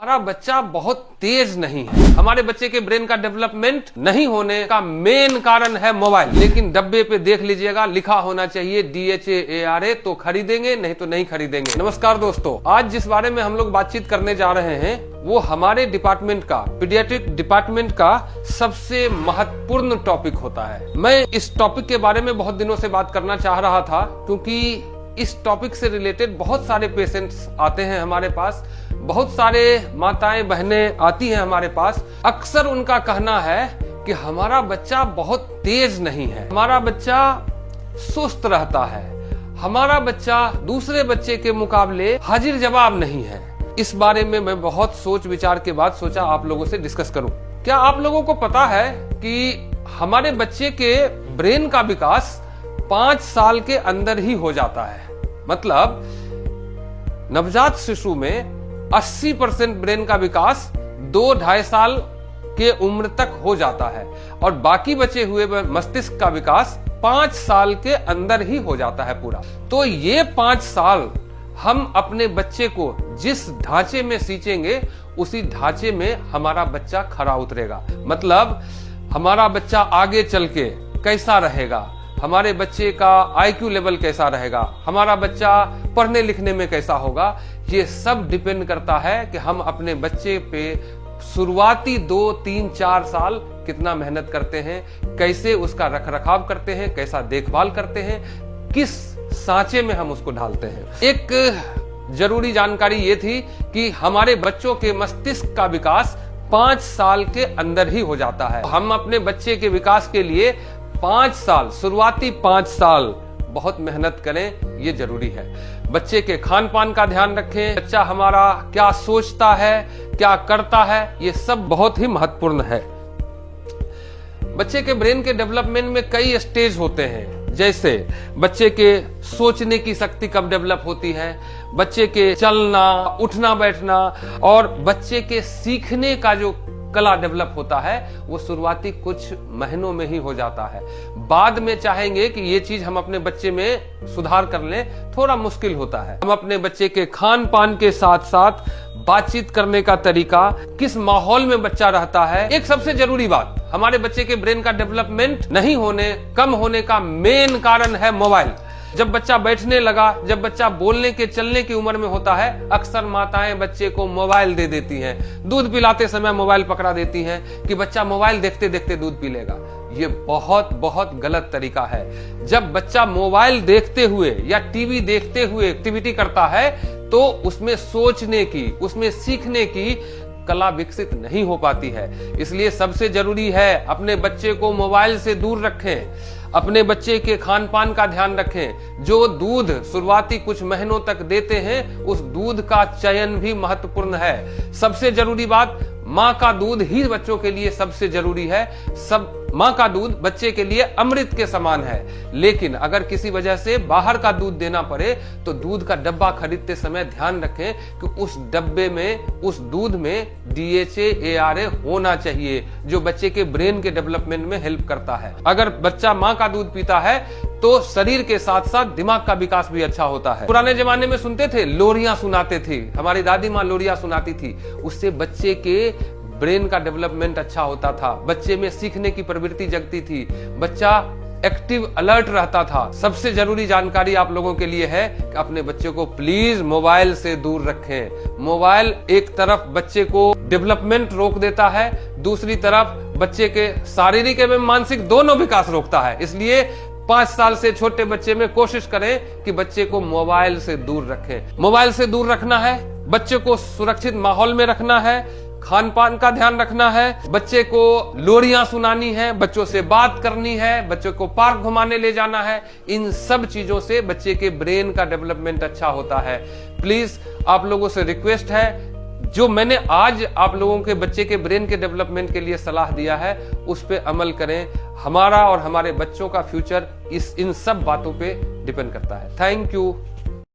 हमारा बच्चा बहुत तेज नहीं है। हमारे बच्चे के ब्रेन का डेवलपमेंट नहीं होने का मेन कारण है मोबाइल। लेकिन डब्बे पे देख लीजिएगा लिखा होना चाहिए DHA ARA, तो खरीदेंगे, नहीं तो नहीं खरीदेंगे। नमस्कार दोस्तों, आज जिस बारे में हम लोग बातचीत करने जा रहे हैं वो हमारे डिपार्टमेंट का, पीडियाट्रिक डिपार्टमेंट का सबसे महत्वपूर्ण टॉपिक होता है। मैं इस टॉपिक के बारे में बहुत दिनों से बात करना चाह रहा था, क्योंकि इस टॉपिक से रिलेटेड बहुत सारे पेशेंट्स आते हैं हमारे पास, बहुत सारे माताएं बहनें आती हैं हमारे पास। अक्सर उनका कहना है कि हमारा बच्चा बहुत तेज नहीं है, हमारा बच्चा सुस्त रहता है, हमारा बच्चा दूसरे बच्चे के मुकाबले हाजिर जवाब नहीं है। इस बारे में मैं बहुत सोच विचार के बाद सोचा आप लोगों से डिस्कस करूं। क्या आप लोगों को पता है कि हमारे बच्चे के ब्रेन का विकास 5 साल के अंदर ही हो जाता है। मतलब नवजात शिशु में 80% ब्रेन का विकास 2-2.5 साल के उम्र तक हो जाता है और बाकी बचे हुए मस्तिष्क का विकास 5 साल के अंदर ही हो जाता है पूरा। तो ये 5 साल हम अपने बच्चे को जिस ढांचे में सींचेंगे उसी ढांचे में हमारा बच्चा खरा उतरेगा। मतलब हमारा बच्चा आगे चल के कैसा रहेगा, हमारे बच्चे का IQ लेवल कैसा रहेगा, हमारा बच्चा पढ़ने लिखने में कैसा होगा, ये सब डिपेंड करता है कि हम अपने बच्चे पे शुरुआती 2, 3, 4 साल कितना मेहनत करते हैं, कैसे उसका रखरखाव करते हैं, कैसा देखभाल करते हैं, किस सांचे में हम उसको ढालते हैं। एक जरूरी जानकारी ये थी कि हमारे बच्चों के मस्तिष्क का विकास 5 साल के अंदर ही हो जाता है। हम अपने बच्चे के विकास के लिए 5 साल, शुरुआती 5 साल बहुत मेहनत करें, ये जरूरी है। बच्चे के खान पान का ध्यान रखें, बच्चा हमारा क्या सोचता है, क्या करता है, ये सब बहुत ही महत्वपूर्ण है। बच्चे के ब्रेन के डेवलपमेंट में कई स्टेज होते हैं, जैसे बच्चे के सोचने की शक्ति कब डेवलप होती है, बच्चे के चलना, उठना बैठना और बच्चे के सीखने का जो कला डेवलप होता है वो शुरुआती कुछ महीनों में ही हो जाता है। बाद में चाहेंगे कि ये चीज हम अपने बच्चे में सुधार कर लें, थोड़ा मुश्किल होता है। हम अपने बच्चे के खान पान के साथ साथ बातचीत करने का तरीका, किस माहौल में बच्चा रहता है। एक सबसे जरूरी बात, हमारे बच्चे के ब्रेन का डेवलपमेंट नहीं होने, कम होने का मेन कारण है मोबाइल। जब बच्चा बैठने लगा, जब बच्चा बोलने के चलने की उम्र में होता है, अक्सर माताएं बच्चे को मोबाइल दे देती हैं। दूध पिलाते समय मोबाइल पकड़ा देती हैं कि बच्चा मोबाइल देखते देखते दूध पी लेगा। ये बहुत बहुत गलत तरीका है। जब बच्चा मोबाइल देखते हुए या टीवी देखते हुए एक्टिविटी करता है तो उसमें सोचने की, उसमें सीखने की कला विकसित नहीं हो पाती है। इसलिए सबसे जरूरी है अपने बच्चे को मोबाइल से दूर रखें, अपने बच्चे के खान पान का ध्यान रखें। जो दूध शुरुआती कुछ महीनों तक देते हैं उस दूध का चयन भी महत्वपूर्ण है। सबसे जरूरी बात, माँ का दूध ही बच्चों के लिए सबसे जरूरी है। माँ का दूध बच्चे के लिए अमृत के समान है। लेकिन अगर किसी वजह से बाहर का दूध देना पड़े तो दूध का डब्बा खरीदते समय ध्यान रखें कि उस डब्बे में, उस दूध में DHA ARA होना चाहिए, जो बच्चे के ब्रेन के डेवलपमेंट में हेल्प करता है। अगर बच्चा माँ का दूध पीता है तो शरीर के साथ साथ दिमाग का विकास भी अच्छा होता है। पुराने जमाने में सुनते थे, लोरियां सुनाते थे, हमारी दादी माँ लोरियां सुनाती थी, उससे बच्चे के ब्रेन का डेवलपमेंट अच्छा होता था, बच्चे में सीखने की प्रवृत्ति जगती थी, बच्चा एक्टिव अलर्ट रहता था। सबसे जरूरी जानकारी आप लोगों के लिए है कि अपने बच्चे को प्लीज मोबाइल से दूर रखें। मोबाइल एक तरफ बच्चे को डेवलपमेंट रोक देता है, दूसरी तरफ बच्चे के शारीरिक एवं मानसिक दोनों विकास रोकता है। इसलिए 5 साल से छोटे बच्चे में कोशिश करें कि बच्चे को मोबाइल से दूर रखें। मोबाइल से दूर रखना है, बच्चे को सुरक्षित माहौल में रखना है, खान पान का ध्यान रखना है, बच्चे को लोरियां सुनानी है, बच्चों से बात करनी है, बच्चों को पार्क घुमाने ले जाना है। इन सब चीजों से बच्चे के ब्रेन का डेवलपमेंट अच्छा होता है। प्लीज आप लोगों से रिक्वेस्ट है, जो मैंने आज आप लोगों के बच्चे के ब्रेन के डेवलपमेंट के लिए सलाह दिया है उस पे अमल करें। हमारा और हमारे बच्चों का फ्यूचर इन सब बातों पे डिपेंड करता है। Thank you.